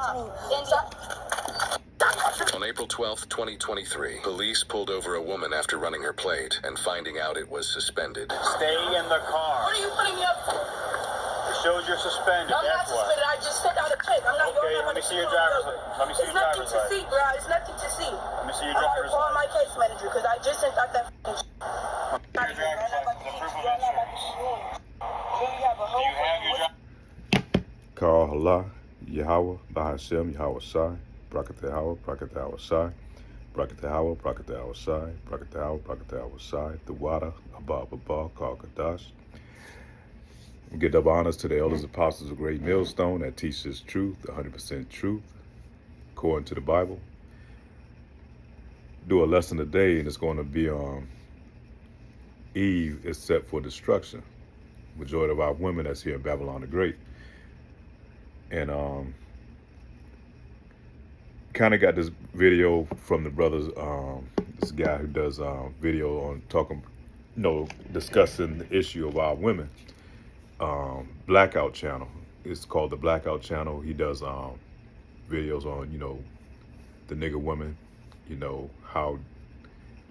On April 12th, 2023, police pulled over a woman after running her plate and finding out it was suspended. Stay in the car. What are you putting me up for? It shows you're suspended. I'm not suspended. I just sent out a check. I'm not Okay, let me see your driver's license. Let me see your driver's license. It's nothing to see, bro. It's nothing to see. Let me see your I gotta driver's call license. my case manager because I just sent out that Your driver's license, the proof of insurance. Do you have your driver's Call Allah, Yahweh, Bahashem, Yahweh Shai, Brakat Yahweh, Brakat Yahweh Shai, Brakat Yahweh, Brakat Yahweh Shai, Brakat Yahweh, Brakat Yahweh Shai, the Wada, Abba, Abba, Kal Kadash. Give double honors to the elders, apostles of Great Millstone that teach this truth, 100% truth, according to the Bible. Do a lesson today, and it's going to be Eve is set for destruction. Majority of our women that's here in Babylon the Great. And kind of got this video from the brothers, this guy who does video on talking, discussing the issue of our women. Blackout channel. It's called the Blackout channel. He does videos on, the nigger woman, how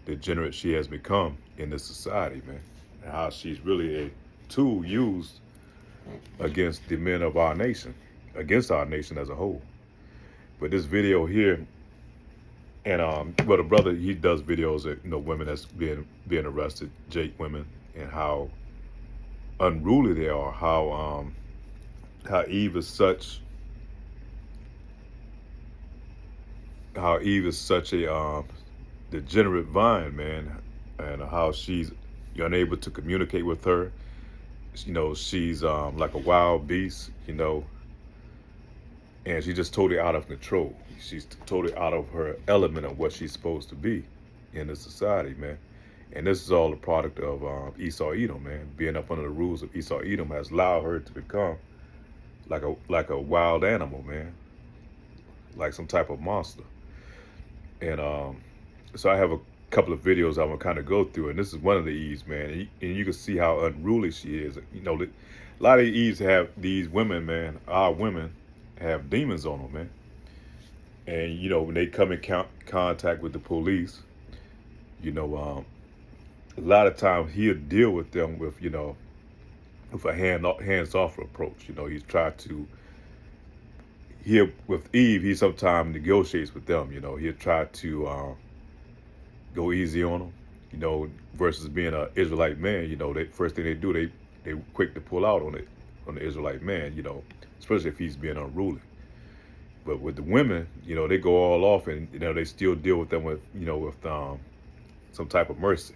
degenerate she has become in this society, man. And how she's really a tool used against the men of our nation, against our nation as a whole. But this video here, and the brother, he does videos of women that's being arrested, Jake women, and how unruly they are, how Eve is such a degenerate vine, man, and how she's unable to communicate with her. She's like a wild beast, and she's just totally out of control. She's totally out of her element of what she's supposed to be in this society, man. And this is all a product of Esau Edom, man. Being up under the rules of Esau Edom has allowed her to become like a wild animal, man, like some type of monster. And so I have a couple of videos I'm gonna kind of go through, and this is one of the Eves, man. And you can see how unruly she is. A lot of Eves have, these women, man, our women have demons on them, man. And when they come in contact with the police, a lot of times he'll deal with them with with a hands-off approach. He's tried to. With Eve, he sometimes negotiates with them. He'll try to go easy on them. Versus being an Israelite man. They first thing they do, they quick to pull out on the Israelite man. Especially if he's being unruly. But with the women, they go all off, and they still deal with them with some type of mercy.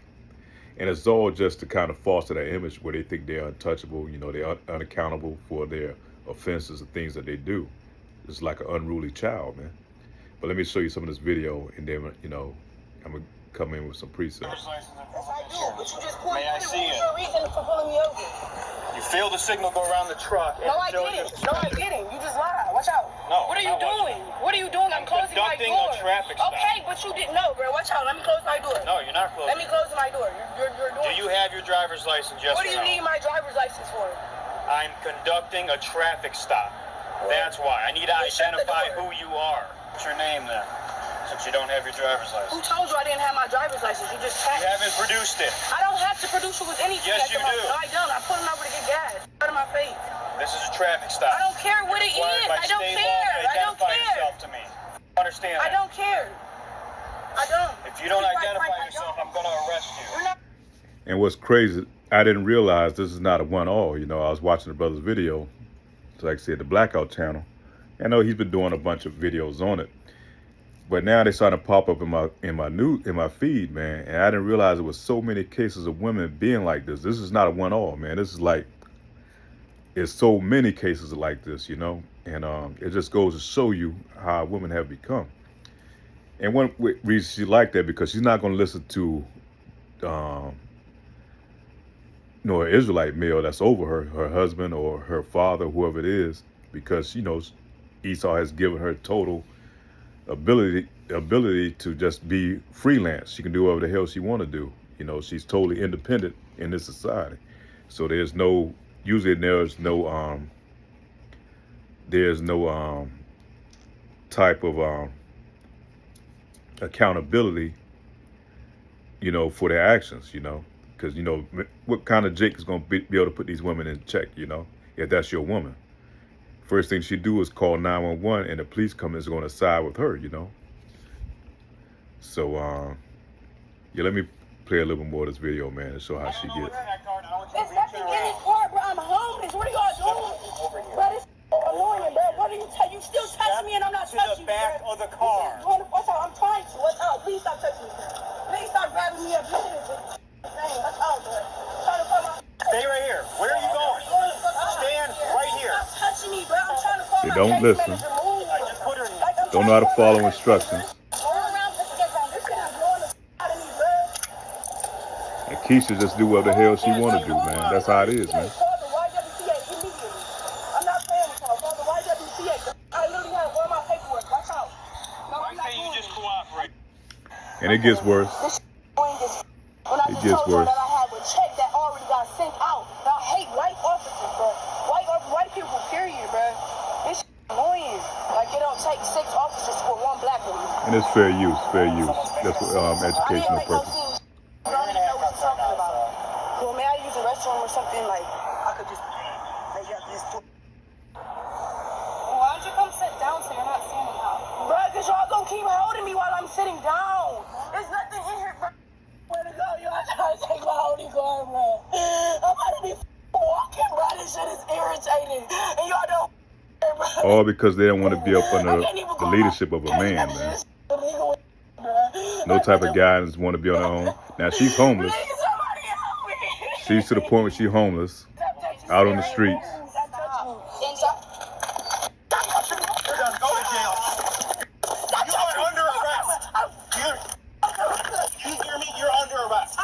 And it's all just to kind of foster that image where they think they're untouchable, they're unaccountable for their offenses and things that they do. It's like an unruly child, man. But let me show you some of this video, and then, I'm going to come in with some precepts. Yes, I do, but you just pulled me over. May I see it? What's your reason for pulling me over? You feel the signal go around the truck. No, I didn't. No, I didn't. You just lied. Watch out. No. What are you doing? What are you doing? I'm closing my conducting door. a traffic stop. Okay, but you didn't know, bro. Watch out. Let me close my door. No, you're not closing. Let me close my door. You're doing. Do you have your driver's license, yes What do or you no? need my driver's license for? I'm conducting a traffic stop. That's why. I need to identify who you are. What's your name then? Since you don't have your driver's Who license. told you I didn't have my driver's license? You just You haven't produced it. I don't have to produce you with anything. Yes, at the you moment. do. No, I don't. I'm pulling over to get gas. Out of my face. This is a traffic stop. I don't care what it Required is. by I don't state care. law to I don't identify care. yourself to me. Understand I that? don't care. I don't. If you don't To be quite identify frank, I yourself, don't. I'm going to arrest you. You're not. And what's crazy, I didn't realize this is not a one-all. I was watching the brother's video, like I said, the Blackout channel. I know he's been doing a bunch of videos on it, but now they're starting to pop up in my feed, man. And I didn't realize there was so many cases of women being like this. This is not a one-all, man. This is like, it's so many cases like this, and it just goes to show you how women have become. And one reason she like that, because she's not going to listen to an Israelite male that's over her husband or her father, whoever it is, because she knows Esau has given her total ability to just be freelance. She can do whatever the hell she want to do. She's totally independent in this society. So there's no type of accountability, for their actions, because what kind of Jake is going to be able to put these women in check, if that's your woman. First thing she do is call 911, and the police come is going to side with her, So yeah, let me play a little bit more of this video, man, to show how she gets. There's nothing in this car, bro. I'm homeless. What are y'all doing? Bro, this annoying, bro. What are you still touching me and I'm not touching you? To the back of the car. What's out? I'm trying to. What's out? Please stop touching me. Please stop grabbing me up. What's out, bro? Trying to call my... Stay right here. Where are you going? Stand right here. Stop touching me, bro. I'm trying to call They my don't case listen. manager. Move. I just put her in. Don't know how to follow instructions. And Keisha just do what the hell she want to do, man. That's how it is, man. And it gets worse. It gets worse. I have a check that already got sent out. I hate white officers, bro. White people, period, bro. This annoying. Like, it don't take 6 officers for 1 black woman. And it's fair use, fair use. That's for educational purposes. Well, may I use a restroom or something? Like, I could just make up this. Why don't you come sit down so you're not standing up? Bro, because y'all gonna keep holding me while I'm sitting down. There's nothing in here, bro. Where to go? Y'all trying to take my holy car, bro. I'm about to be walking, bro. This shit is irritating. And y'all don't, bro. All because they don't want to be up under the leadership of a man, man. No type of guys want to be on their own. Now, she's homeless. She's to the point where she's homeless, out on the streets. You're done. Go to jail. You are under arrest. You hear me? You're under arrest.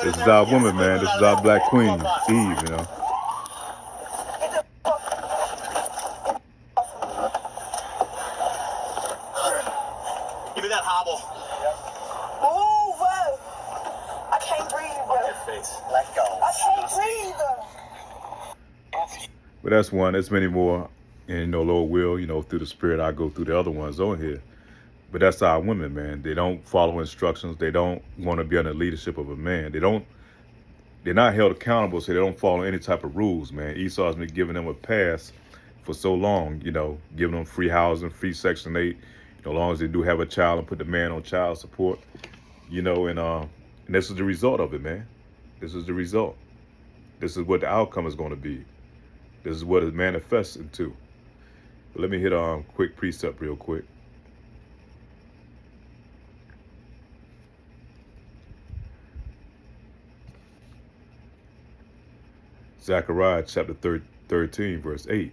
This is our woman, man. This is our black queen, Eve, Give me that hobble. Move up. I can't breathe, bro. Let go. I can't breathe. But that's one. There's many more. And, Lord will, through the Spirit, I go through the other ones on here. But that's our women, man. They don't follow instructions. They don't want to be under the leadership of a man. They're not held accountable, so they don't follow any type of rules, man. Esau's been giving them a pass for so long, giving them free housing, free Section 8, as long as they do have a child and put the man on child support, and this is the result of it, man. This is the result. This is what the outcome is going to be. This is what it manifests into. But let me hit a quick precept real quick. Zechariah chapter 13, verse 8.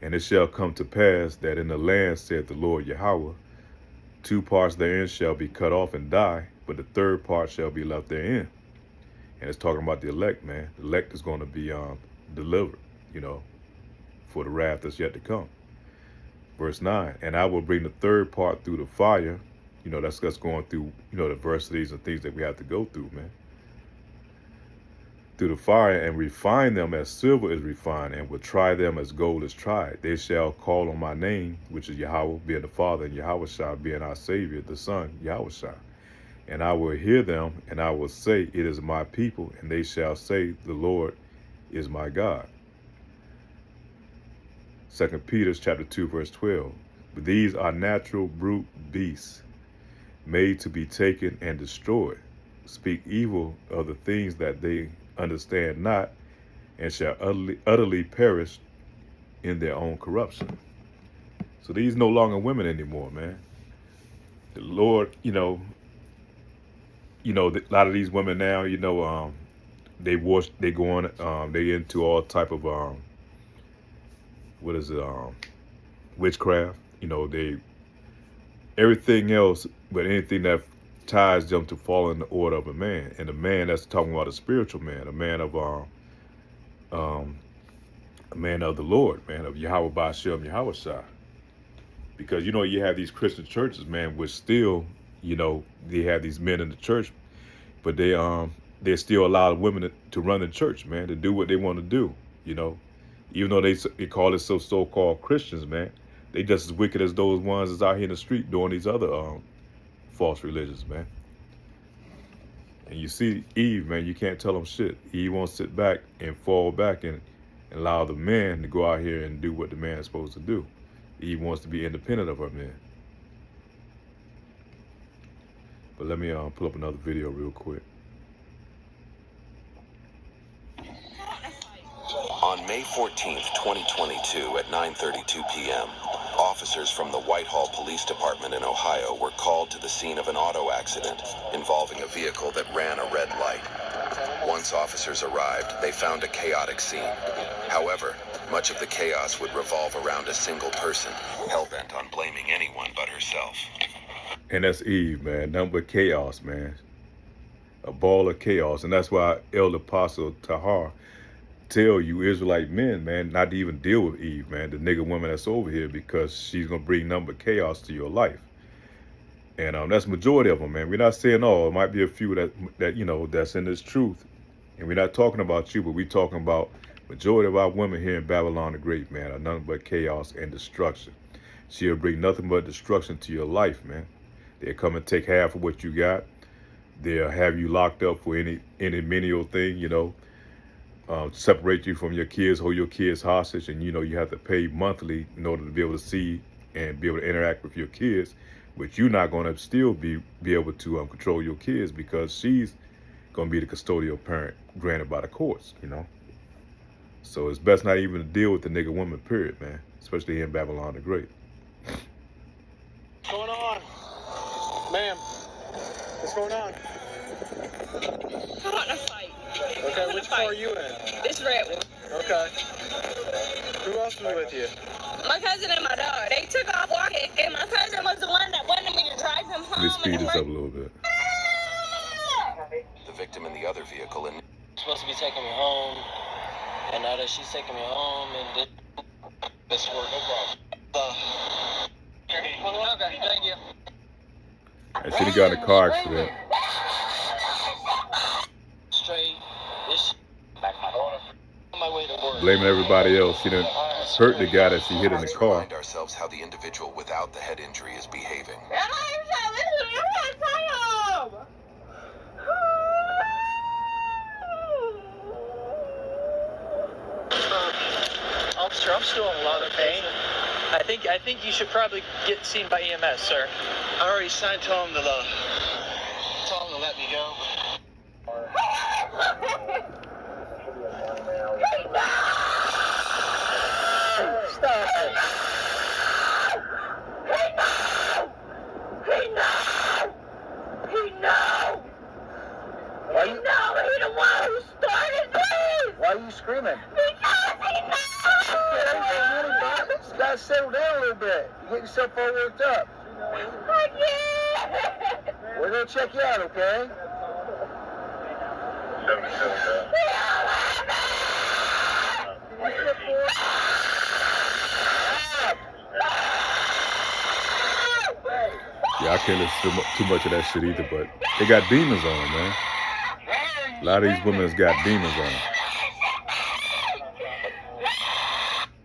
And it shall come to pass that in the land, saith the Lord Yahweh, 2 parts therein shall be cut off and die, but the 3rd part shall be left therein. And it's talking about the elect, man. The elect is going to be delivered, for the wrath that's yet to come. Verse 9, and I will bring the 3rd part through the fire. That's us going through, the adversities and things that we have to go through, man. Through the fire, and refine them as silver is refined, and will try them as gold is tried. They shall call on my name, which is Yahweh, being the Father, and Yahweh being our Savior, the Son, Yahweh. And I will hear them, and I will say, it is my people, and they shall say, the Lord is my God. 2 Peter chapter 2, verse 12. But these are natural brute beasts, made to be taken and destroyed. Speak evil of the things that they understand not, and shall utterly perish in their own corruption. So these no longer women anymore, man. The Lord, a lot of these women now, they into all type of witchcraft. Everything else, but anything that ties them to follow in the order of a man. And a man, that's talking about a spiritual man, a man of the Lord, man, of Yahweh Ba'ashem, Yahweh Shai. Because, you have these Christian churches, man, which still, they have these men in the church, but they still allow women to run the church, man, to do what they want to do, you know. Even though they call it so-called Christians, man, they just as wicked as those ones that's out here in the street doing these other false religions, man. And you see Eve, man, you can't tell them shit. Eve won't sit back and fall back and allow the man to go out here and do what the man is supposed to do. Eve wants to be independent of her man. But let me pull up another video real quick. On May 14th, 2022 at 9:32 p.m., officers from the Whitehall Police Department in Ohio were called to the scene of an auto accident involving a vehicle that ran a red light. Once officers arrived, they found a chaotic scene. However, much of the chaos would revolve around a single person, hell-bent on blaming anyone but herself. And that's Eve, man. Nothing but chaos, man. A ball of chaos. And that's why Elder Apostle Tahar tell you Israelite men, man, not to even deal with Eve, man, the nigga woman that's over here, because she's gonna bring nothing but chaos to your life. And that's the majority of them, man. We're not saying all. It might be a few that you know that's in this truth, and we're not talking about you, but we're talking about majority of our women here in Babylon the Great, man, are nothing but chaos and destruction. She'll bring nothing but destruction to your life, man. They'll come and take half of what you got. They'll have you locked up for any menial thing, you know. Separate you from your kids, hold your kids hostage, and you know you have to pay monthly in order to be able to see and be able to interact with your kids. But you're not going to still be able to control your kids, because she's going to be the custodial parent granted by the courts, you know. So it's best not even to deal with the nigga woman, period, man. Especially here in Babylon the Great. What's going on? Ma'am, what's going on? I want to fight. Okay, which car are you in? This red one. Okay. Who else was with you? My cousin and my dog. They took off walking, and my cousin was the one that wanted me to drive him home. Let me speed this up a little bit. The victim in the other vehicle and supposed to be taking me home, and now that she's taking me home, and this work, no problem. Okay, thank you. And she got in a car accident. Straight, this back my door. On my way to work. Blaming everybody else. She didn't hurt the guy that she hit in the let's car. remind ourselves how the individual without the head injury is behaving. Officer, I'm still in a lot of pain. I think you should probably get seen by EMS, sir. I already signed, told him to let me go. Stop it. He knows. He the one who started this. Why are you screaming? Because he knows. You gotta settle down a little bit. You get yourself all worked up. We're gonna check you out, okay? Yeah, I can't listen to too much of that shit either, but they got demons on them, man. A lot of these women has got demons on them.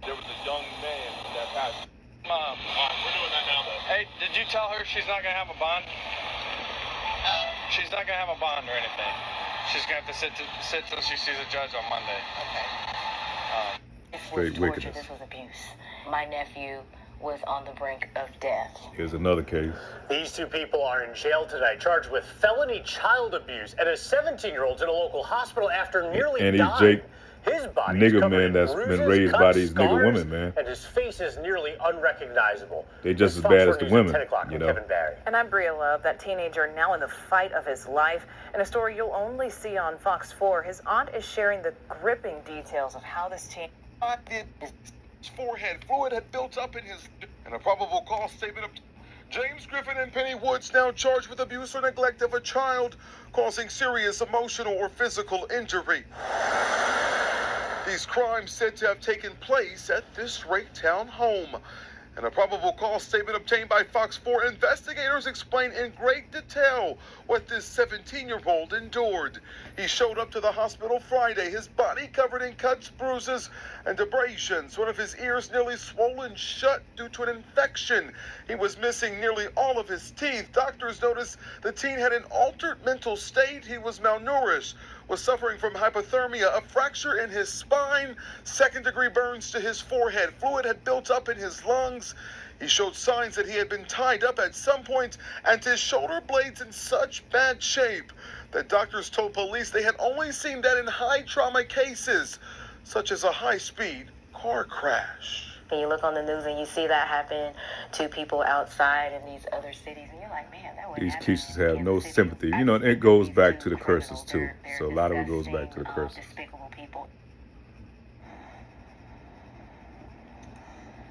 There was a young man that passed. Mom, we're doing that now. Hey, did you tell her she's not gonna have a bond? She's not gonna have a bond or anything. She's gonna have to sit till she sees a judge on Monday. Straight wickedness. This was abuse. My nephew was on the brink of death. Here's another case. These two people are in jail today, charged with felony child abuse, and a 17-year-old's in a local hospital after nearly And he's dying. Jake, His body nigga is covered man in that's bruises, been raised by cuts, these nigga scars, women, man. And his face is nearly unrecognizable. They just as Fox bad as 4 the News at women, 10 o'clock, you I'm know. Kevin Barry. And I'm Bria Love, that teenager now in the fight of his life. In a story you'll only see on Fox 4, his aunt is sharing the gripping details of how this teen... His forehead fluid had built up in his... And a probable cause statement of... James Griffin and Penny Woods now charged with abuse or neglect of a child, causing serious emotional or physical injury. These crimes said to have taken place at this Raytown home. In a probable cause statement obtained by Fox 4, investigators explain in great detail what this 17-year-old endured. He showed up to the hospital Friday, his body covered in cuts, bruises, and abrasions. One of his ears nearly swollen shut due to an infection. He was missing nearly all of his teeth. Doctors noticed the teen had an altered mental state. He was malnourished, was suffering from hypothermia, a fracture in his spine, second-degree burns to his forehead. Fluid had built up in his lungs. He showed signs that he had been tied up at some point, and his shoulder blades in such bad shape that doctors told police they had only seen that in high-trauma cases, such as a high-speed car crash. And you look on the news and you see that happen to people outside in these other cities, and you're like, man, that would These happen cases have in no the city. sympathy. You know, it goes back to the curses too. So a lot of it goes back to the curses. Despicable people.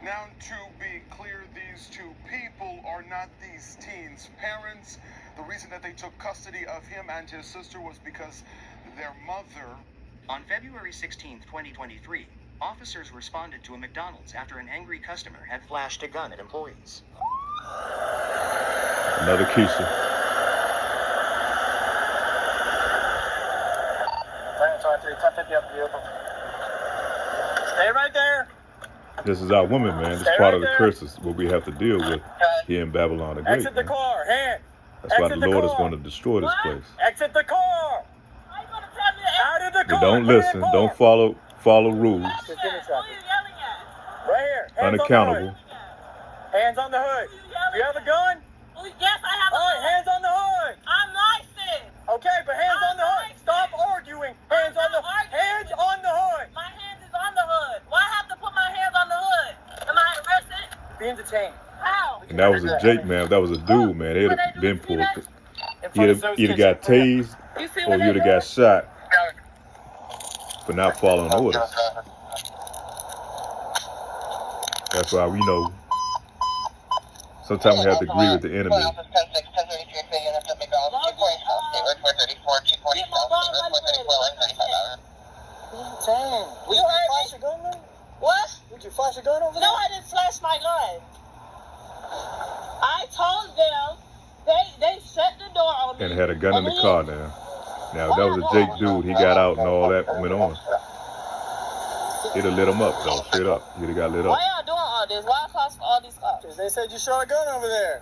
Now, to be clear, these two people are not these teens' parents. The reason that they took custody of him and his sister was because their mother... On February 16, 2023, officers responded to a McDonald's after an angry customer had flashed a gun at employees. Another Keisha. Stay right there. This is our woman, man. This is part of the curses, what we have to deal with here in Babylon the Great. Exit the Man. car. Hand. That's why the Exit Lord is car. going to destroy this place. Exit the car. Out of the You car. don't Clear listen. car. Don't follow rules. Just give me traffic. Right here. Hands Unaccountable. On the hood. Hands on the hood. Do you have a gun? Yes, I have a All right, gun. hands on the hood. I'm licensed. Okay, but hands on the hood. Stop arguing. Hands on the hands on the hood. My hands is on the hood. Why I have to put my hands on the hood? Am I arrested? Being detained. How? And that was a Jake, man. If that was a dude, man, they'd have been pulled. He'd have either got tased You see or what you'd have got shot for not following orders. That's why we know sometimes we have to agree with the enemy. Dang. You heard flash me? a gun then? What? Did you flash a gun over there? No, I didn't flash my gun. I told them they shut the door on me. And had a gun in the car now. Now, if that was a Jake dude, he got out and all that went on. He'd have lit him up, though, straight up. He'd have got lit Why up. y'all doing all this? Why cost for all these cops? Because they said you shot a gun over there.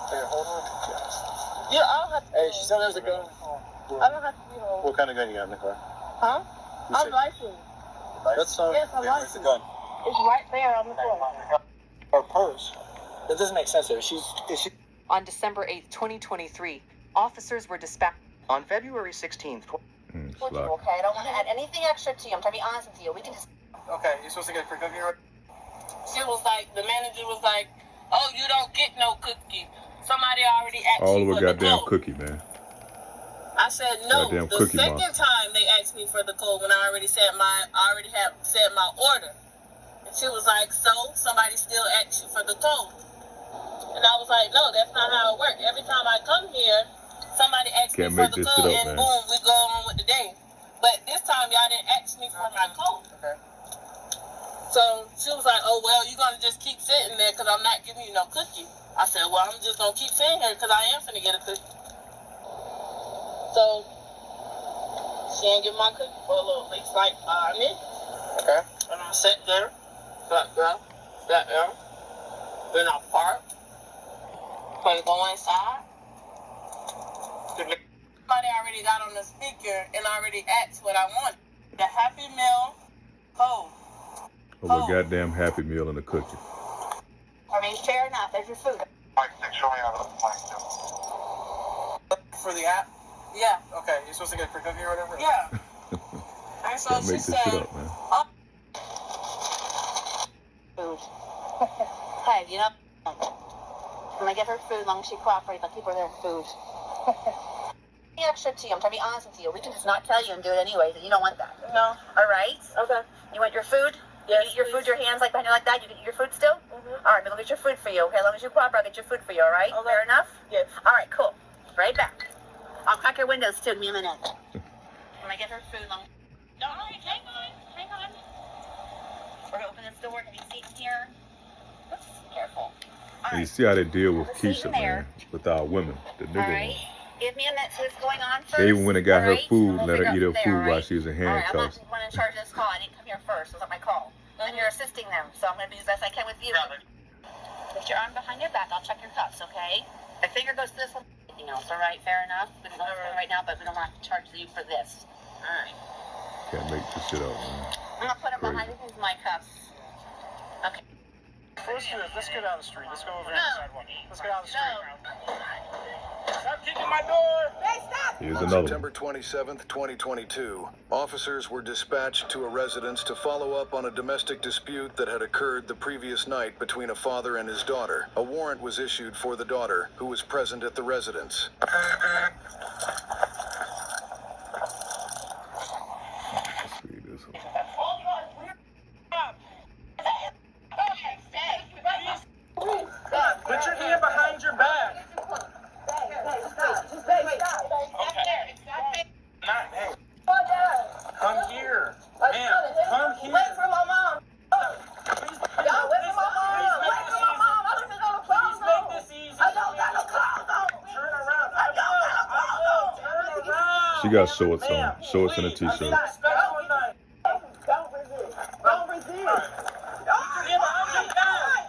Hey, hold on. You, I don't have to. Hey, she said there's a gun. I don't have to be home. What kind of gun you got in the car? Huh? I'm licensed. That's Yes, I'm where's licensed. the gun? It's right there on the floor. Her purse. That doesn't make sense. Is she? On December 8th, 2023, officers were dispatched. On February 16th, Slack. Okay, I don't want to add anything extra to you. I'm trying to be honest with you. We can just. Okay, you're supposed to get a free cookie, right? She was like, the manager was like, oh, you don't get no cookie. Somebody already asked All you of a for the goddamn code. cookie, man. I said no. Goddamn The Cookie second Monster. time they asked me for the code when I already said my order. And she was like, so somebody still asked you for the code. And I was like, no, that's not how it works. Every time I come here, somebody asks Can't me for make the this code, shit up, and man. boom, we go on with the day. But this time, y'all didn't ask me for my code. Okay. So she was like, oh, well, you're going to just keep sitting there because I'm not giving you no cookie. I said, well, I'm just going to keep sitting here because I am finna get a cookie. So she didn't give me my cookie for a little, it's like 5 minutes. Okay. And I sat there, sat there. Then I parked. Gonna go inside. Somebody already got on the speaker and already asked what I want. The Happy Meal code. Over a goddamn Happy Meal and a cookie. I mean, fair enough. There's your food. For the app? Yeah. Okay, you're supposed to get a free cookie or whatever? Yeah. And so Can't she make this said, shit up, man. Food. Hey, you know, when I give her food, as long as she cooperates, I'll keep her there food. Extra to you. I'm trying to be honest with you. We can just not tell you and do it anyway, so you don't want that. no. All right? Okay. You want your food? Yes, You eat your please. food, your hands like behind you like that? You can eat your food still? Mm-hmm. All right, we'll get your food for you, okay? As long as you cooperate, I'll get your food for you, all right? Okay. Fair enough? Yes. All right, cool. Right back. I'll crack your windows too. Give me a minute. When I get her food, long. Don't hang on. We're gonna open this door. Have you seats here? Oops, careful. And you see how they deal with Keisha, man, with our women, the nigga Alright. ones. Give me a minute to what's going on first. They even went and got her alright? food, We'll let her figure eat out her from food there, while she was in Alright, I'm not handcuffs. the one in charge of this call. I didn't come here first. It was not my call. And you're assisting them, so I'm gonna do the best I can with you. Put your arm behind your back. I'll check your cuffs, okay? My finger goes to this one. Anything else? Alright, fair enough. We don't know what's going on right now, but we don't want to charge you for this. Alright. Can't make this shit up, man. I'm gonna put him behind my cuffs. Okay. Let's go down the street. Let's go over here on the sidewalk. Let's go down the street. Stop kicking my door! Hey, stop! Here's On another September one. 27th, 2022, officers were dispatched to a residence to follow up on a domestic dispute that had occurred the previous night between a father and his daughter. A warrant was issued for the daughter, who was present at the residence. Let's see this one. Put your hand behind your back. Not, hey, come here. Ma'am, come here. Wait for my mom. Y'all wait for my mom. Wait for my mom. I don't even got no clothes on. Make this easy. I don't got no clothes on. Turn around. I will. Turn around. She got shorts on, shorts and a t-shirt. Respectful night. Don't resist. Don't resist.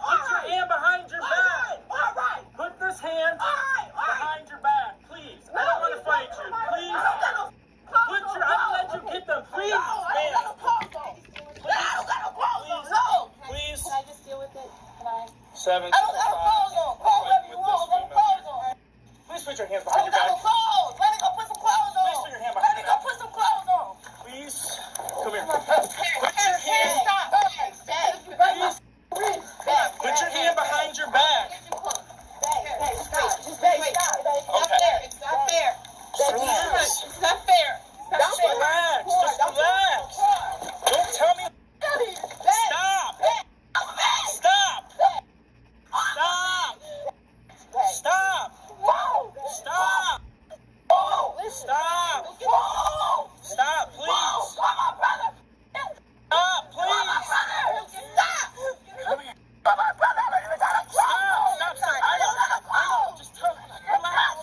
Put your hand behind your back. All right. Put this hand behind your back, please. I don't want to fight you. Please. Put your. I'm gonna let you get them, please, man. Please. Can I just deal with it? Can I? 7. I don't got no clothes on. Call whatever you want. I got no clothes on. Please put your hands I behind don't your got no back. clothes. Let me go put some clothes on. Please put your hand Let behind me your go back. put some clothes on. Please. Come here. Put your hand. Stop. Put your hand behind your back. It's not fair. Relax. It's not fair. Just relax. Just relax. Don't tell me. Stop. Stop. Stop. Stop. Stop. Stop. Stop, please. Stop, please. Come here. Stop. I know. Just relax.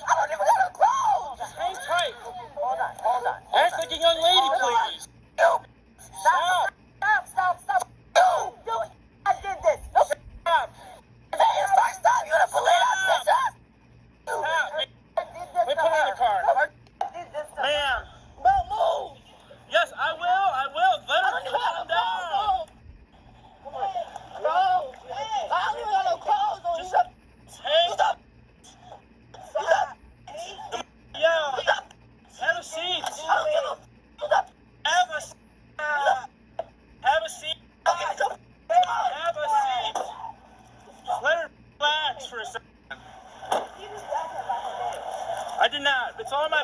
Just hang tight. Hold on. Act like a young lady, please. Stop. Stop. Do it. I did this. Stop. Stop. You're the police. Stop. Let me put her in the car. Ma'am. Don't move. Yes, I will. Let her calm down. No. I don't even got no clothes on. Just hey. Yeah. Have a seat. Have a seat. Have a seat. Have a seat. Just let her relax for a second. I did not. It's on my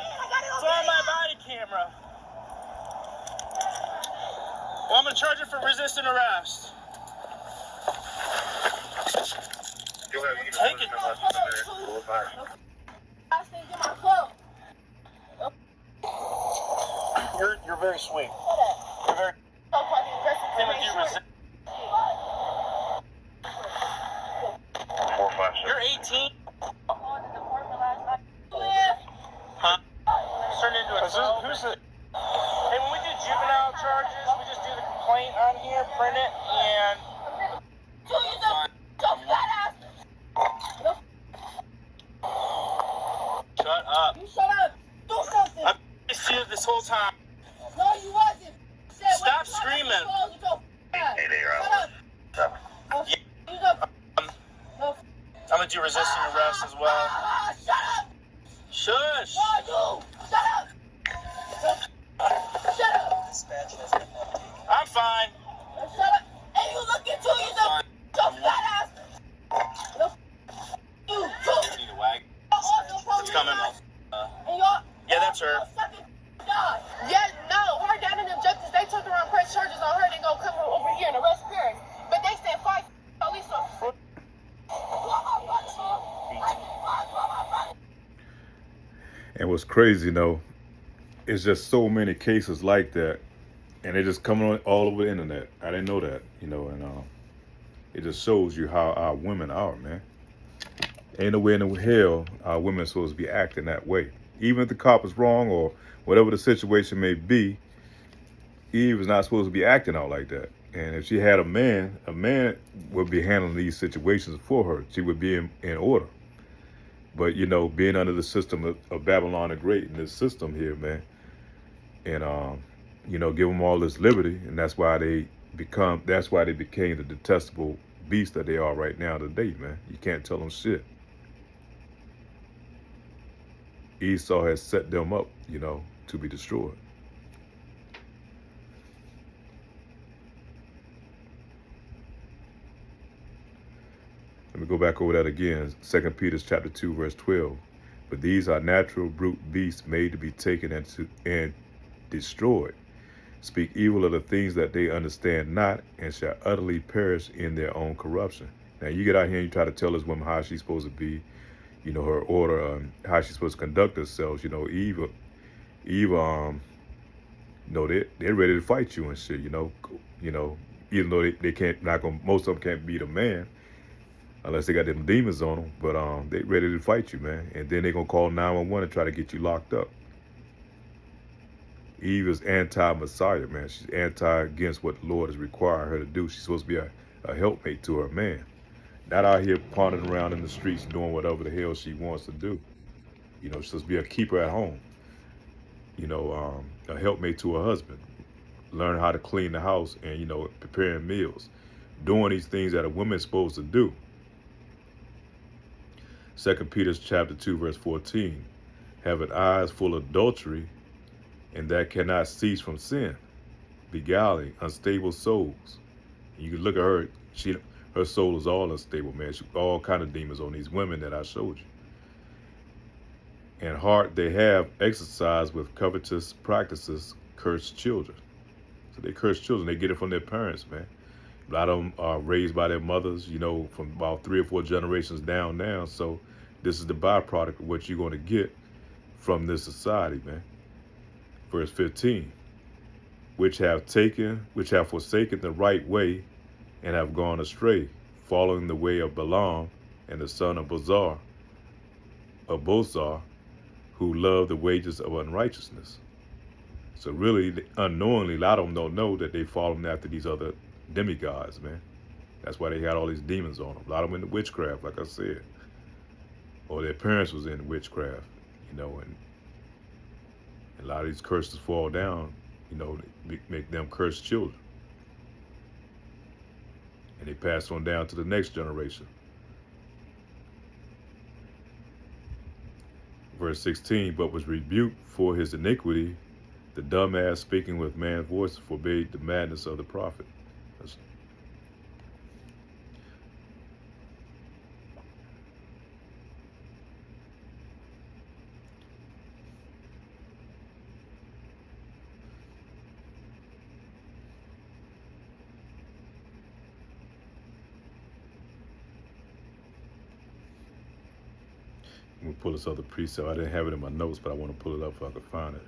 body camera. Well, I'm gonna charge her for resisting arrest. Take it. You're very sweet. You're very. You're 18. Huh? Turned into a 12. Who's it? Hey, when we do juvenile charges, we just do the complaint on here, print it, and. Shut up. You shut up. Do something. I've been you this whole time. No, you wasn't. Stop screaming. I'm gonna do resisting arrest as well. Shut up. Shush. No, you. Shut up. Shut up. I'm fine. Shut up. And you looking too. You so fat ass. You too. Need a wag. It's coming. Yeah, that's her. Yeah, no. Her dad and them judges, they took around press charges on her. They gonna come over here and arrest parents. But they said 5 police officers. And what's crazy, it's just so many cases like that and they just coming on all over the internet. I didn't know that, you know, and it just shows you how our women are, man. Ain't no way in the hell our women are supposed to be acting that way. Even if the cop is wrong or whatever the situation may be, Eve is not supposed to be acting out like that. And if she had a man would be handling these situations for her. She would be in order. But, you know, being under the system of Babylon the Great in this system here, man, and, you know, give them all this liberty. And that's why they became the detestable beast that they are right now today, man. You can't tell them shit. Esau has set them up, you know, to be destroyed. Let me go back over that again. 2 Peter chapter 2, verse 12. But these are natural brute beasts made to be taken and destroyed. Speak evil of the things that they understand not, and shall utterly perish in their own corruption. Now you get out here and you try to tell this woman how she's supposed to be, you know, her order, how she's supposed to conduct herself. You know, Eve, you know, they're ready to fight you and shit. You know, even though they can't, most of them can't beat a man unless they got them demons on them. But they ready to fight you, man. And then they're gonna call 911 and try to get you locked up. Eve is anti-Messiah, man. She's against what the Lord has required her to do. She's supposed to be a helpmate to her man. Not out here pawning around in the streets doing whatever the hell she wants to do. You know, she's supposed to be a keeper at home. You know, a helpmate to her husband. Learn how to clean the house and, you know, preparing meals. Doing these things that a woman's supposed to do. 2 Peter chapter 2, verse 14. Having eyes full of adultery, and that cannot cease from sin, beguiling unstable souls. You can look at her; her soul is all unstable, man. She all kind of demons on these women that I showed you. And heart they have exercised with covetous practices, cursed children. So they curse children. They get it from their parents, man. A lot of them are raised by their mothers, you know, from about 3 or 4 generations down now. So this is the byproduct of what you're going to get from this society, man. Verse 15, which have forsaken the right way and have gone astray, following the way of Balaam and the son of Bozar, who love the wages of unrighteousness. So really, unknowingly, a lot of them don't know that they following after these other demigods, man. That's why they had all these demons on them. A lot of them in the witchcraft, like I said. Or their parents was in witchcraft, you know, and a lot of these curses fall down, you know, make them cursed children. And they pass on down to the next generation. Verse 16, but was rebuked for his iniquity. The dumbass speaking with man's voice forbade the madness of the prophet. I'm gonna pull this other precept. I didn't have it in my notes, but I want to pull it up if I could find it.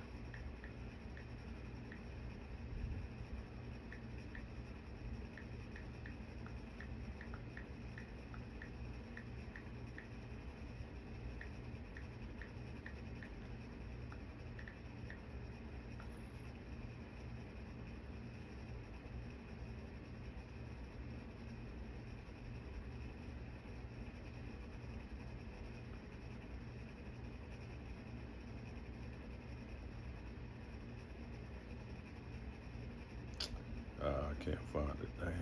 I can't find it. Damn.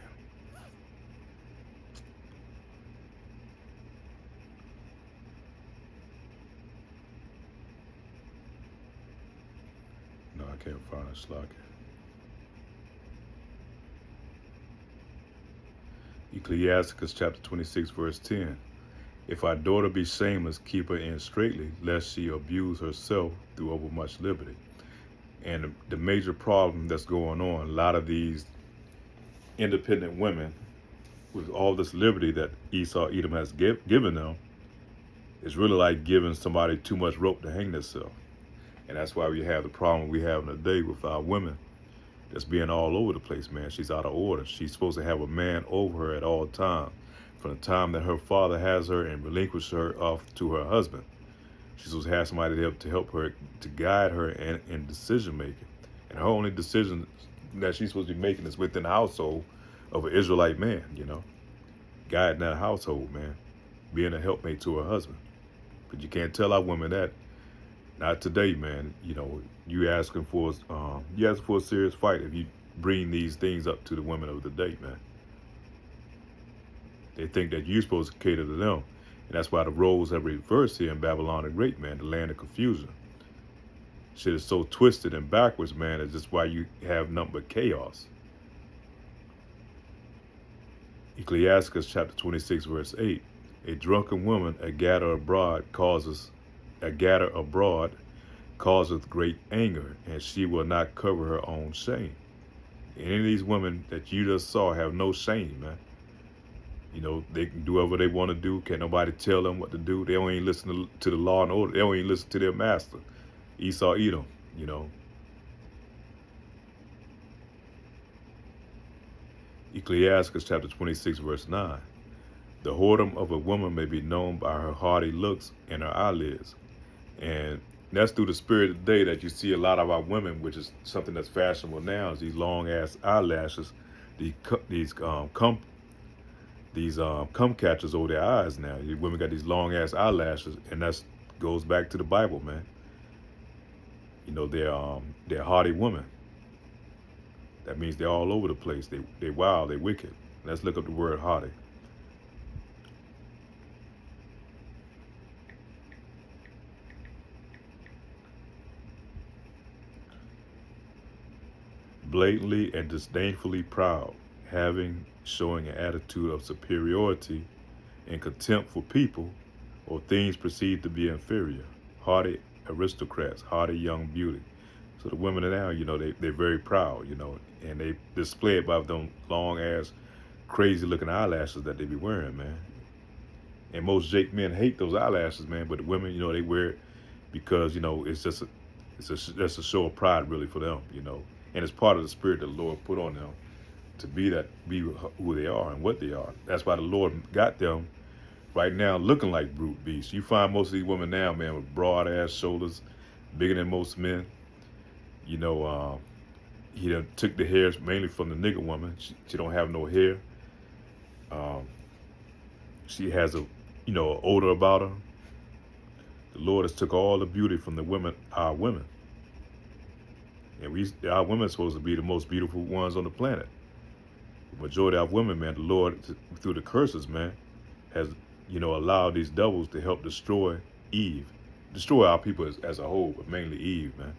No, I can't find it, Slocky. Ecclesiasticus chapter 26, verse 10. If our daughter be shameless, keep her in straitly, lest she abuse herself through overmuch liberty. And the major problem that's going on, a lot of these independent women, with all this liberty that Esau, Edom has given them, is really like giving somebody too much rope to hang themselves. And that's why we have the problem we have today with our women. that's being all over the place, man. She's out of order. She's supposed to have a man over her at all times. From the time that her father has her and relinquish her off to her husband, she's supposed to have somebody to help her, to guide her in decision making. And her only decision that she's supposed to be making is within the household of an Israelite man, guiding that household, man, being a helpmate to her husband. But you can't tell our women that. Not today, man. You asking for a serious fight if you bring these things up to the women of the day, man. They think that you're supposed to cater to them. And that's why the roles have reversed here in Babylon the Great, man, the land of confusion. Shit is so twisted and backwards, man. It's just why you have nothing but chaos. Ecclesiastes chapter 26, verse 8. A drunken woman, a gatter abroad causeth great anger, and she will not cover her own shame. Any of these women that you just saw have no shame, man. They can do whatever they want to do. Can't nobody tell them what to do. They don't even listen to the law and order. They don't even listen to their master. Esau, Edom, Ecclesiastes chapter 26, verse 9. The whoredom of a woman may be known by her haughty looks and her eyelids. And that's through the spirit of the day that you see a lot of our women, which is something that's fashionable now, is these long ass eyelashes, these cum catchers over their eyes now. These women got these long ass eyelashes, and that goes back to the Bible, man. They're haughty women. That means they're all over the place. They wild, they wicked. Let's look up the word haughty. Blatantly and disdainfully proud, showing an attitude of superiority and contempt for people or things perceived to be inferior. Haughty aristocrats, haughty young beauty. So the women now, they're very proud, and they display it by them long ass, crazy looking eyelashes that they be wearing, man. And most Jake men hate those eyelashes, man, but the women, they wear it because, it's just a show of pride really for them, and it's part of the spirit that the Lord put on them to be who they are and what they are. That's why the Lord got them right now looking like brute beasts. You find most of these women now, man, with broad ass shoulders, bigger than most men. He done took the hairs mainly from the nigger woman. She don't have no hair. She has an odor about her. The Lord has took all the beauty from our women. And our women are supposed to be the most beautiful ones on the planet. The majority of women, man, the Lord, through the curses, man, has, allowed these devils to help destroy Eve. Destroy our people as a whole, but mainly Eve, man.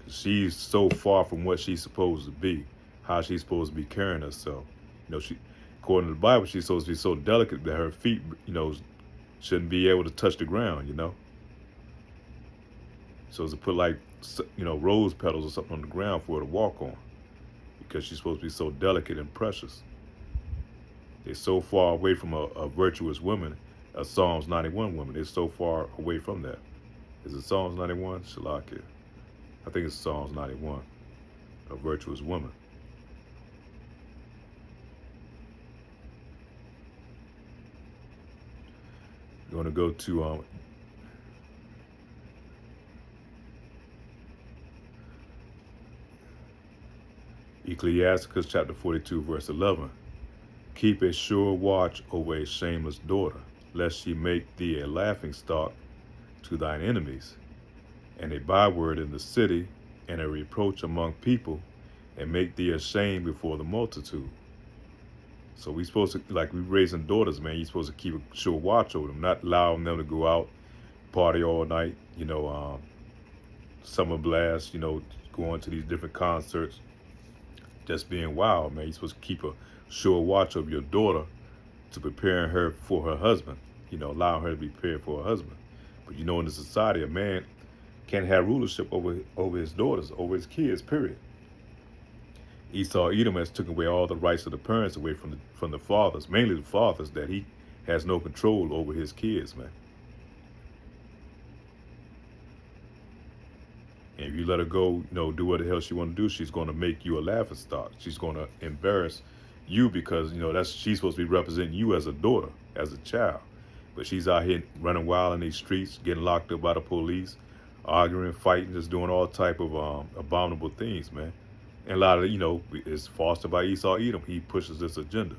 She's so far from what she's supposed to be, how she's supposed to be carrying herself. According to the Bible, she's supposed to be so delicate that her feet, shouldn't be able to touch the ground, So to put rose petals or something on the ground for her to walk on, because she's supposed to be so delicate and precious. They're so far away from a virtuous woman, a Psalms 91 woman. They're so far away from that. Is it Psalms 91? Shalakia. I think it's Psalms 91, a virtuous woman. You're going to go to Ecclesiastes chapter 42, verse 11. Keep a sure watch over a shameless daughter, lest she make thee a laughingstock to thine enemies, and a byword in the city, and a reproach among people, and make thee ashamed before the multitude. So we supposed to, like we raising daughters, man, you're supposed to keep a sure watch over them, not allowing them to go out, party all night, summer blast, going to these different concerts, just being wild, man. You're supposed to keep a sure watch of your daughter to preparing her for her husband, allowing her to be prepared for her husband. But in the society, a man can't have rulership over his daughters, over his kids, period. Esau, Edom has taken away all the rights of the parents away from the fathers, mainly the fathers, that he has no control over his kids, man. And if you let her go, do what the hell she want to do, she's going to make you a laughingstock. She's going to embarrass you because, she's supposed to be representing you as a daughter, as a child. But she's out here running wild in these streets, getting locked up by the police, arguing, fighting, just doing all type of abominable things, man. And a lot of, it's fostered by Esau Edom. He pushes this agenda,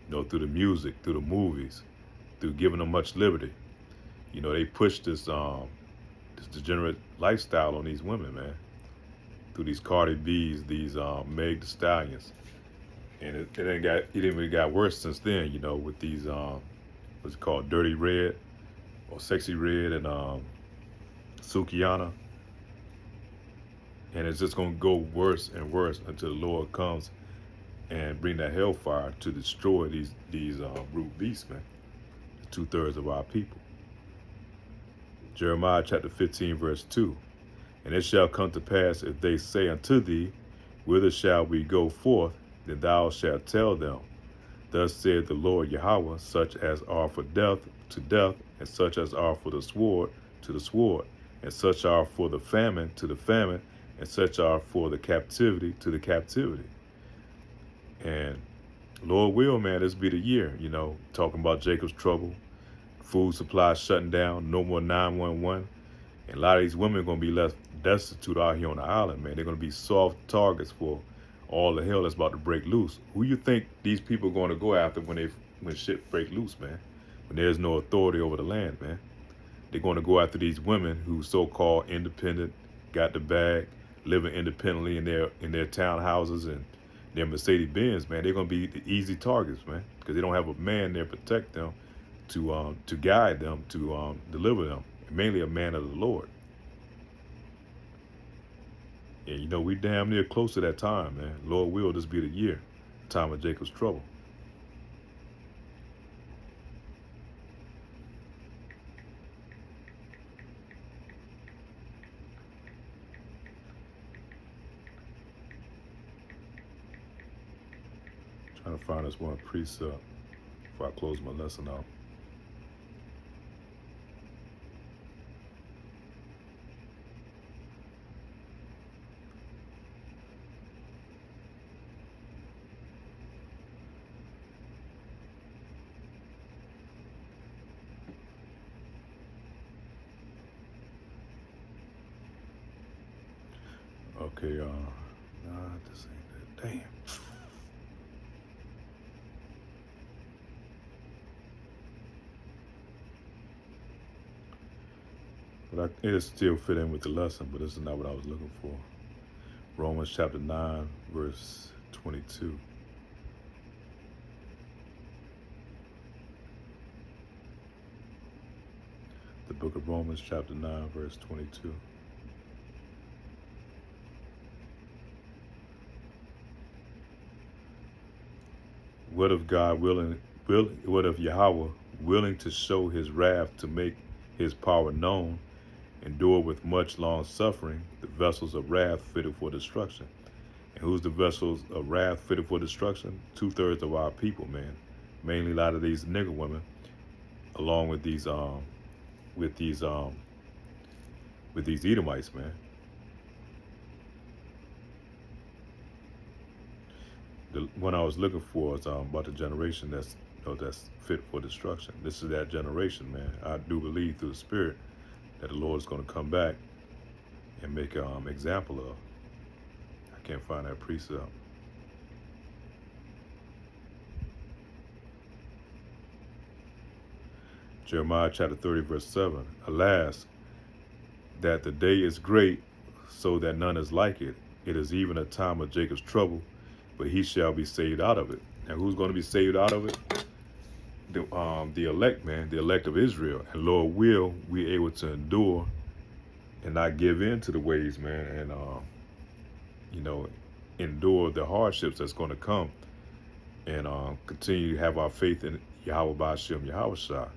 through the music, through the movies, through giving them much liberty. They push this degenerate lifestyle on these women, man, through these Cardi B's, these Meg Thee Stallions. And it even really got worse since then, with these, what's it called, Dirty Red or Sexy Red and Sukiana. And it's just going to go worse and worse until the Lord comes and bring that hellfire to destroy these brute beasts, man. 2/3 of our people. Jeremiah chapter 15, verse 2. And it shall come to pass, if they say unto thee, whither shall we go forth? Then thou shalt tell them, thus saith the Lord Yahweh, such as are for death to death, and such as are for the sword to the sword, and such are for the famine to the famine, and such are for the captivity to the captivity. And Lord will, man, this be the year, talking about Jacob's trouble, food supply shutting down, no more 911. And a lot of these women are going to be left destitute out here on the island, man. They're going to be soft targets for all the hell that's about to break loose. Who you think these people are going to go after when shit break loose, man? When there's no authority over the land, man. They're going to go after these women who so-called independent, got the bag, living independently in their townhouses and their Mercedes Benz, man. They're going to be the easy targets, man, because they don't have a man there to protect them, to guide them, to deliver them, mainly a man of the Lord. And we damn near close to that time, man. Lord will, this be the year, time of Jacob's trouble. Trying to find this one precept before I close my lesson out. Okay, nah, this ain't that. Damn. But it'll still fit in with the lesson, but this is not what I was looking for. Romans chapter 9, verse 22. The book of Romans chapter 9, verse 22. What if what if Yahweh, willing to show his wrath to make his power known, endure with much long suffering the vessels of wrath fitted for destruction? And who's the vessels of wrath fitted for destruction? 2/3 of our people, man. Mainly a lot of these nigger women, along with these Edomites, man. The one I was looking for is about the generation that's fit for destruction. This is that generation, man. I do believe through the Spirit that the Lord is going to come back and make an example of. I can't find that precept. Jeremiah chapter 30, verse 7. Alas, that the day is great, so that none is like it. It is even a time of Jacob's trouble, but he shall be saved out of it. And who's going to be saved out of it? The elect, man, the elect of Israel. And Lord will, we able to endure and not give in to the ways, man, and endure the hardships that's going to come, and continue to have our faith in Yahweh Ba'ashem Yahweh Shai.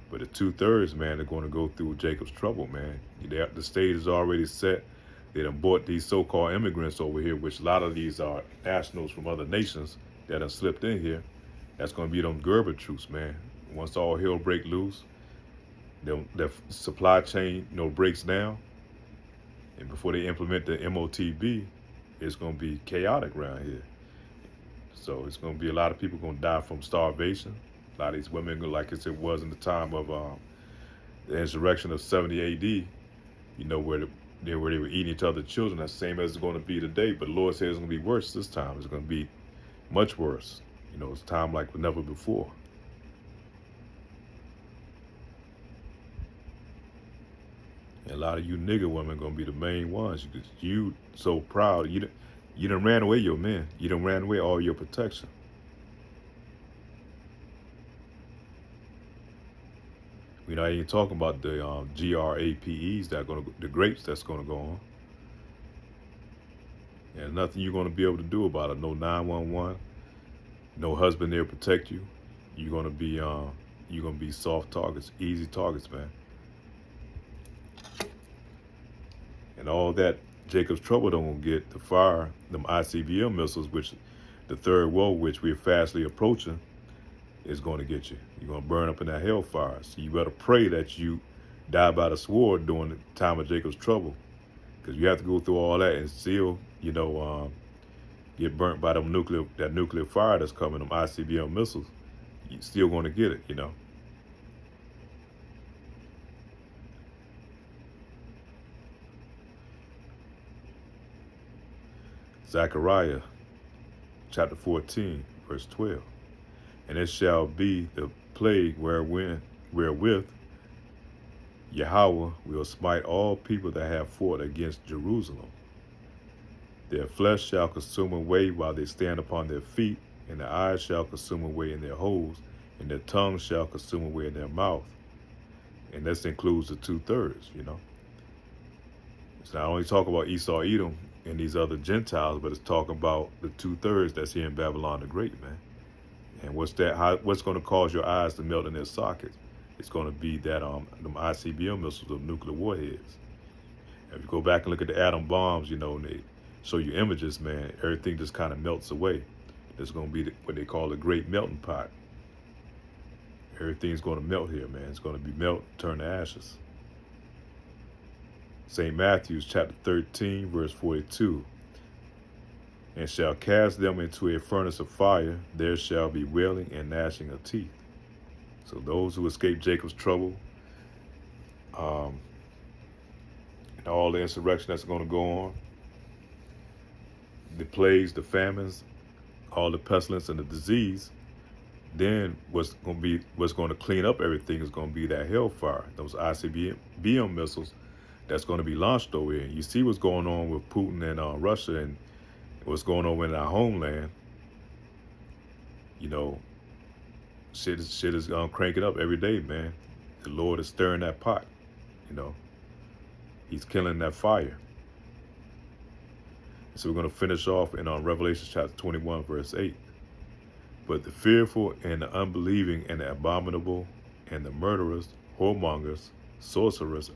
But the 2/3, man, are going to go through Jacob's trouble, man. The stage is already set. They done bought these so-called immigrants over here, which a lot of these are nationals from other nations that have slipped in here. That's going to be them Gerber troops, man. Once all hell break loose, the supply chain, breaks down, And before they implement the MOTB, it's going to be chaotic around here. So it's going to be a lot of people going to die from starvation. A lot of these women, like it was in the time of the insurrection of 70 AD, you know, where they were eating each other's children. That's the same as it's going to be today. But the Lord says it's going to be worse this time. It's going to be much worse. You know, it's time like never before. And a lot of you nigger women going to be the main ones. You so proud. You done ran away your men. You done ran away all your protection. You know, I ain't talking about the GRAPEs the grapes that's gonna go on. And nothing you're gonna be able to do about it. No 911, no husband there to protect you. You're gonna be soft targets, easy targets, man. And all that Jacob's trouble don't get to fire them ICBM missiles, which the third world, which we're fastly approaching, is going to get you. You're going to burn up in that hellfire. So you better pray that you die by the sword during the time of Jacob's trouble, because you have to go through all that and still, you know, get burnt by that nuclear fire that's coming, them ICBM missiles. You're still going to get it, you know. Zechariah chapter 14, verse 12. And it shall be the plague wherewith Yahweh will smite all people that have fought against Jerusalem. Their flesh shall consume away while they stand upon their feet, and their eyes shall consume away in their holes, and their tongue shall consume away in their mouth. And this includes the 2/3, you know. It's not only talking about Esau, Edom, and these other Gentiles, but it's talking about the 2/3 that's here in Babylon the Great, man. And what's going to cause your eyes to melt in their sockets? It's going to be that them ICBM missiles of nuclear warheads. If you go back and look at the atom bombs, you know, and they show you images, man, everything just kind of melts away. There's going to be what they call the great melting pot. Everything's going to melt here, man. It's going to be melt, turn to ashes. St. Matthew's chapter 13, verse 42. And shall cast them into a furnace of fire, there shall be wailing and gnashing of teeth. So those who escape Jacob's trouble, and all the insurrection that's going to go on, the plagues, the famines, all the pestilence and the disease, then what's going to clean up everything is going to be that hellfire, those ICBM missiles that's going to be launched over here. You see what's going on with Putin and Russia and what's going on in our homeland. You know, shit is cranking up every day, man. The Lord is stirring that pot, you know. He's killing that fire. So we're going to finish off in Revelation chapter 21, verse 8. But the fearful and the unbelieving and the abominable and the murderers, whoremongers, sorcerers,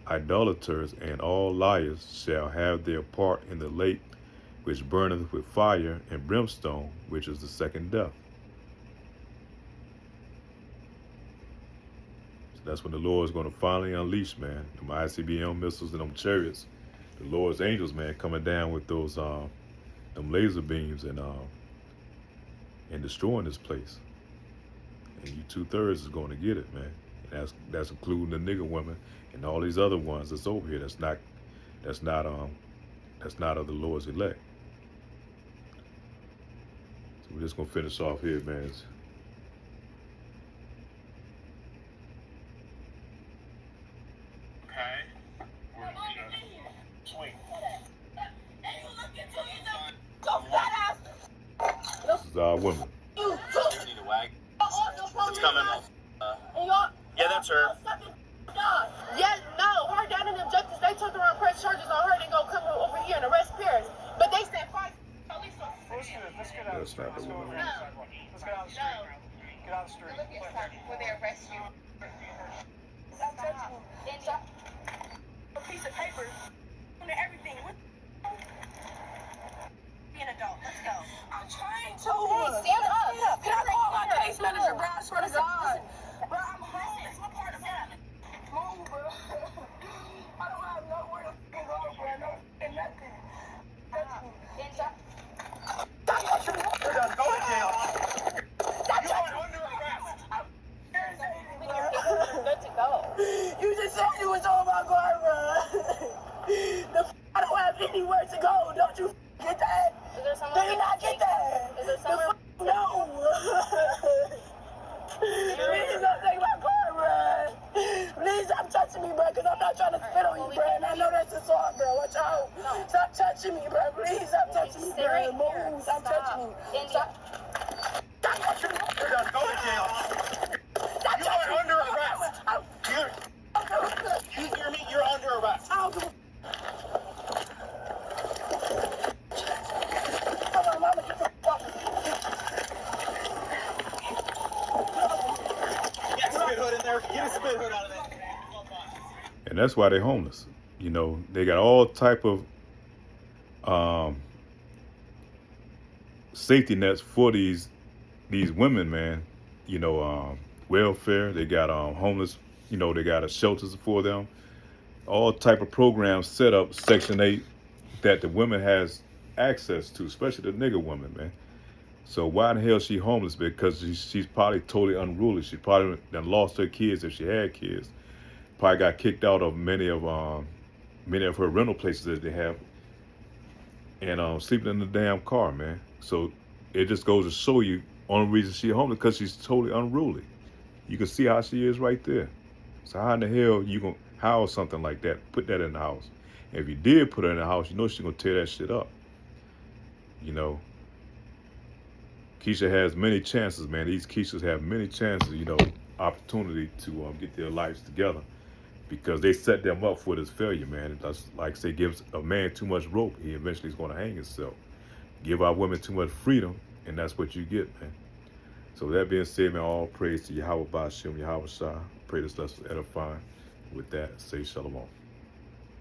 idolaters, and all liars shall have their part in the lake which burneth with fire and brimstone, which is the second death. So that's when the Lord is going to finally unleash, man, them ICBM missiles and them chariots. The Lord's angels, man, coming down with those them laser beams and destroying this place. And you 2/3 is going to get it, man. And that's including the nigger women and all these other ones that's over here. That's not of the Lord's elect. So we're just gonna finish off here, man. This is our woman. It's coming. Yeah, that's her. Yes, no, her down in the justice, they took around press charges on her and gonna come over here and arrest Paris. But they said five police officers. Let's get out of the street. Let's go over here. Let's get out of the street. Get out of the street. Look at time before they arrest you. Stop touching me. A piece of paper and everything. Be an adult. Let's go. I'm trying to. Hey, stand up. Can I call my case manager, bro? I swear to God. Bro, I'm homeless. What part of that? Move, bro. I don't have nowhere to was all my car, bro. I don't have anywhere to go. Don't you get that? Is there someone? Do you not get that? Is there someone? No. Please don't take my car, bro. Please stop touching me, bro, because I'm not trying to spit on you, bro. And I know that's a song, bro. Watch out. No. Stop touching me, bro. Please stop touching me, Stay bro. right Move. here. Stop touching me. India. Stop touching me. You're done. Go to jail. Stop You touching are me. under arrest. You hear me? You're under arrest. I don't give a Come on, mama, get the fuck. Get a spit hood in there. Get a spit hood out of there. And that's why they're homeless. You know, they got all type of safety nets for these women, man. You know, welfare. They got homeless. You know, they got shelters for them. All type of programs set up, Section 8, that the women has access to, especially the nigger women, man. So why the hell is she homeless? Because she's probably totally unruly. She probably done lost her kids if she had kids. Probably got kicked out of many of her rental places that they have, and sleeping in the damn car, man. So it just goes to show you, only reason she's homeless because she's totally unruly. You can see how she is right there. So how in the hell you gonna house something like that? Put that in the house. And if you did put her in the house, you know she's gonna tear that shit up. You know, Keisha has many chances, man. These Keishas have many chances, you know, opportunity to get their lives together, because they set them up for this failure, man. That's like say, gives a man too much rope, he eventually is going to hang himself. Give our women too much freedom, and that's what you get, man. So with that being said, man, all praise to Yahweh Ba'ashem, Yahweh Shah. Pray this lesson edifying. With that, say shalom.